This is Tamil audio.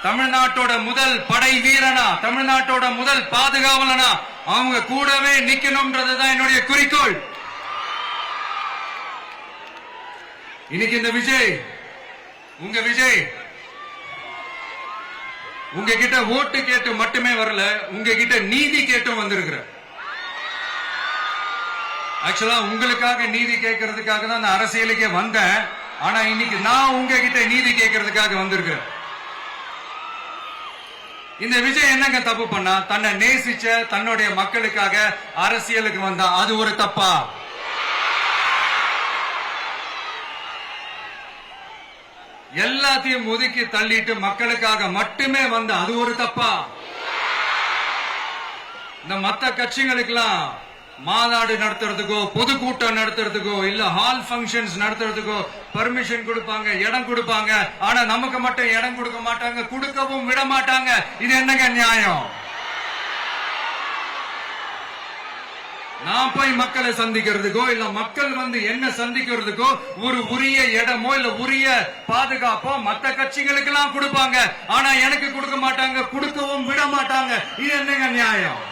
தமிழ்நாட்டோட முதல் படை வீரனா, தமிழ்நாட்டோட முதல் பாதுகாவலனா அவங்க கூடவே நிக்கணும்ன்றதுதான் என்னுடைய குறிக்கோள். இன்னைக்கு இந்த விஜய், உங்க விஜய் உங்ககிட்ட ஓட்டு கேட்டு மட்டுமே வரல, உங்ககிட்ட நீதி கேட்டும் வந்திருக்கிற. ஆக்சுவலா உங்களுக்காக நீதி கேட்கறதுக்காக தான் நான் அரசியலுக்கே வந்தேன். ஆனா இன்னைக்கு நான் உங்ககிட்ட நீதி கேட்கறதுக்காக வந்திருக்கிறேன். இந்த விஜய் என்னங்க தப்பு பண்ணா? தன்னை நேசிச்ச தன்னுடைய மக்களுக்காக அரசியலுக்கு வந்தா அது ஒரு தப்பா? எல்லாத்தையும் ஒதுக்கி தள்ளிட்டு மக்களுக்காக மட்டுமே வந்த அது ஒரு தப்பா? இந்த மத்த கட்சிகளுக்கெல்லாம் மாநாடு நடத்துறதுக்கோ பொதுக்கூட்டம் நடத்துறதுக்கோ இல்ல ஹால் பங்கன்ஸ் நடத்துறதுக்கோ பர்மிஷன் கொடுப்பாங்க, இடம் கொடுப்பாங்க. ஆனா நமக்கு மட்டும் இடம் கொடுக்க மாட்டாங்க, கொடுக்கவும் விட மாட்டாங்க. இது என்னங்க நியாயம்? நான் போய் மக்களை சந்திக்கிறதுக்கோ இல்ல மக்கள் வந்து என்ன சந்திக்கிறதுக்கோ ஒரு உரிய இடமோ இல்ல உரிய பாதுகாப்போ மத்த கட்சிகளுக்கு எல்லாம் கொடுப்பாங்க. ஆனா எனக்கு கொடுக்க மாட்டாங்க, கொடுக்கவும் விட மாட்டாங்க. இது என்னங்க நியாயம்?